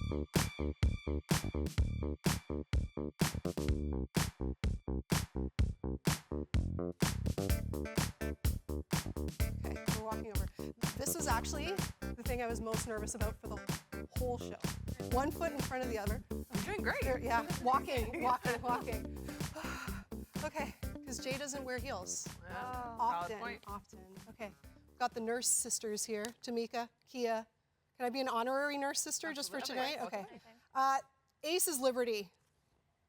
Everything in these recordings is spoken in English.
Okay, we're walking over. This was actually the thing I was most nervous about for the whole show. One foot in front of the other. You're doing great. Yeah, walking. Okay, because Jay doesn't wear heels. Often. Okay, we've got the nurse sisters here, Tamika, Kiah. Can I be an honorary nurse sister just for tonight? Okay. Ace is Liberty,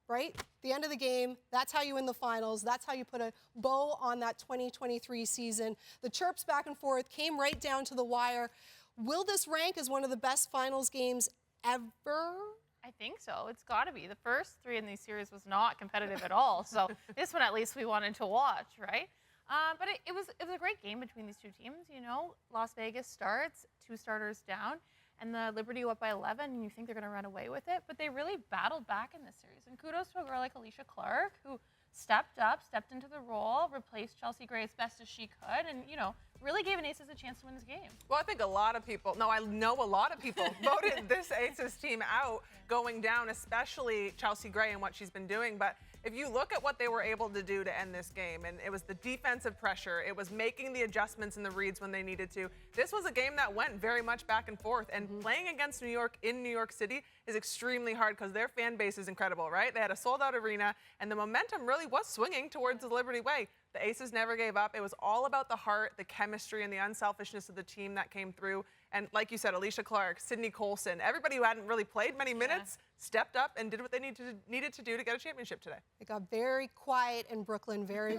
right? The end of the game, that's how you win the finals. That's how you put a bow on that 2023 season. The chirps back and forth came right down to the wire. Will this rank as one of the best finals games ever? I think so. It's got to be. The first three in these series was not competitive at all. So this one, at least, we wanted to watch, right? But it was a great game between these two teams. You know, Las Vegas starts, 2 starters down, and the Liberty up by 11, and you think they're going to run away with it. But they really battled back in this series. And kudos to a girl like Alicia Clark, who stepped up, stepped into the role, replaced Chelsea Gray as best as she could, and, you know, really gave an Aces a chance to win this game. Well, I think a lot of people, I know a lot of people voted this Aces team out going down, especially Chelsea Gray and what she's been doing. But if you look at what they were able to do to end this game, and it was the defensive pressure, it was making the adjustments and the reads when they needed to. This was a game that went very much back and forth, and playing against New York in New York City is extremely hard because their fan base is incredible, right? They had a sold-out arena, and the momentum really was swinging towards the Liberty way. The Aces never gave up. It was all about the heart, the chemistry, and the unselfishness of the team that came through. And like you said, Alicia Clark, Sydney Colson, everybody who hadn't really played many minutes stepped up and did what they needed to do to get a championship today. It got very quiet in Brooklyn very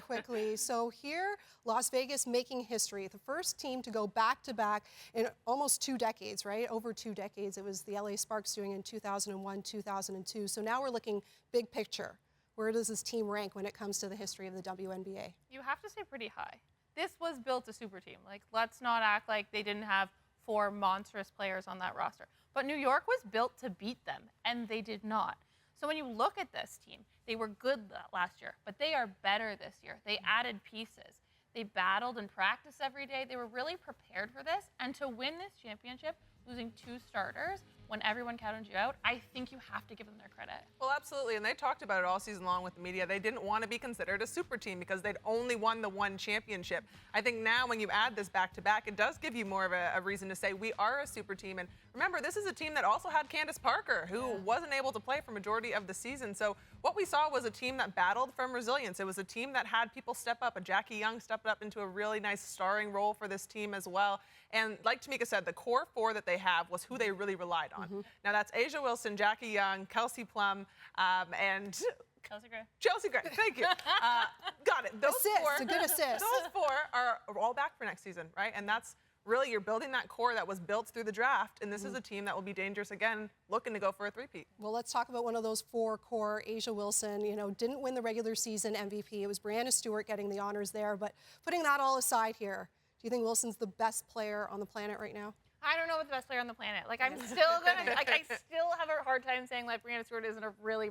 quickly. So here, Las Vegas making history. The first team to go back-to-back in almost 2 decades, right? Over 2 decades. It was the LA Sparks doing in 2001, 2002. So now we're looking big picture. Where does this team rank when it comes to the history of the WNBA? You have to stay pretty high. This was built a super team. Like, let's not act like they didn't have 4 monstrous players on that roster. But New York was built to beat them, and they did not. So when you look at this team, they were good last year, but they are better this year. They added pieces. They battled and practiced every day. They were really prepared for this. And to win this championship, losing 2 starters, when everyone counted you out, I think you have to give them their credit. Well, absolutely, and they talked about it all season long with the media. They didn't want to be considered a super team because they'd only won the 1 championship. I think now when you add this back-to-back, it does give you more of a reason to say we are a super team. And remember, this is a team that also had Candace Parker, who wasn't able to play for majority of the season. So what we saw was a team that battled from resilience. It was a team that had people step up. A Jackie Young stepped up into a really nice starring role for this team as well. And like Tamika said, the core 4 that they have was who they really relied on. Now that's Asia Wilson, Jackie Young, Kelsey Plum, and Chelsea Gray, thank you. Got it. Those assist, 4, a good assist. Those 4 are all back for next season, right? And that's really, you're building that core that was built through the draft, and this is a team that will be dangerous again, looking to go for a three-peat. Well, let's talk about one of those 4 core. Asia Wilson, you know, didn't win the regular season MVP. It was Brianna Stewart getting the honors there. But putting that all aside here, do you think Wilson's the best player on the planet right now? I don't know what the best player on the planet. Like, I'm still gonna, like, I still have a hard time saying like Brianna Stewart isn't a really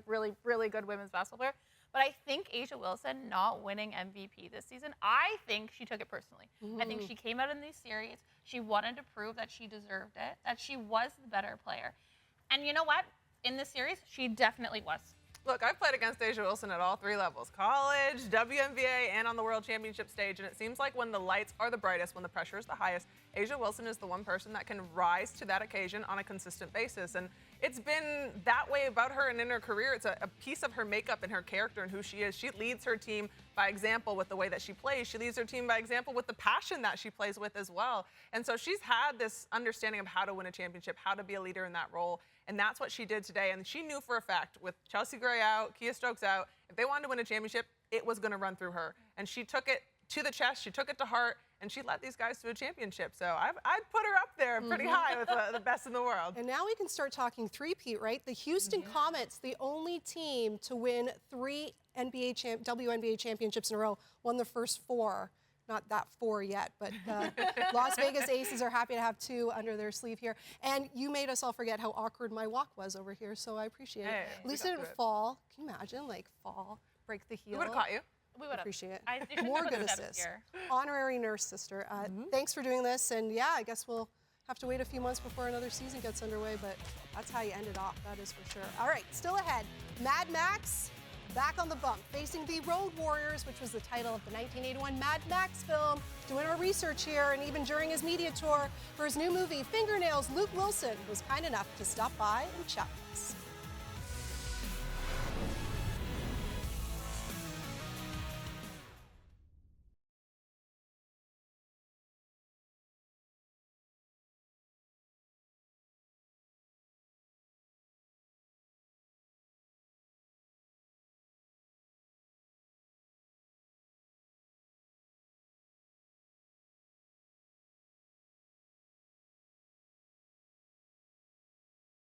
good women's basketball player. But I think Asia Wilson not winning MVP this season, I think she took it personally. I think she came out in these series. She wanted to prove that she deserved it, that she was the better player. And you know what? In this series, she definitely was. Look, I've played against Asia Wilson at all 3 levels, college, WNBA, and on the World Championship stage, and it seems like when the lights are the brightest, when the pressure is the highest, Asia Wilson is the one person that can rise to that occasion on a consistent basis. And it's been that way about her and in her career. It's a piece of her makeup and her character and who she is. She leads her team by example with the way that she plays. She leads her team by example with the passion that she plays with as well. And so she's had this understanding of how to win a championship, how to be a leader in that role. And that's what she did today. And she knew for a fact, with Chelsea Gray out, Kiah Stokes out, if they wanted to win a championship, it was going to run through her. And she took it to the chest, she took it to heart, and she led these guys to a championship. So I'd put her up there pretty high with the best in the world. And now we can start talking three-peat, right? The Houston Comets, the only team to win 3 WNBA championships in a row, won the first 4. Not that 4 yet, but Las Vegas Aces are happy to have 2 under their sleeve here. And you made us all forget how awkward my walk was over here, so I appreciate it. At least it didn't fall. Can you imagine, like, fall, break the heel? We would have caught you. We would have. Appreciate it. More good assists. Here. Honorary nurse sister. Thanks for doing this, and yeah, I guess we'll have to wait a few months before another season gets underway, but that's how you end it off, that is for sure. All right, still ahead, Mad Max back on the bump, facing the Road Warriors, which was the title of the 1981 Mad Max film. Doing our research here, and even during his media tour for his new movie, Fingernails, Luke Wilson was kind enough to stop by and chat with us.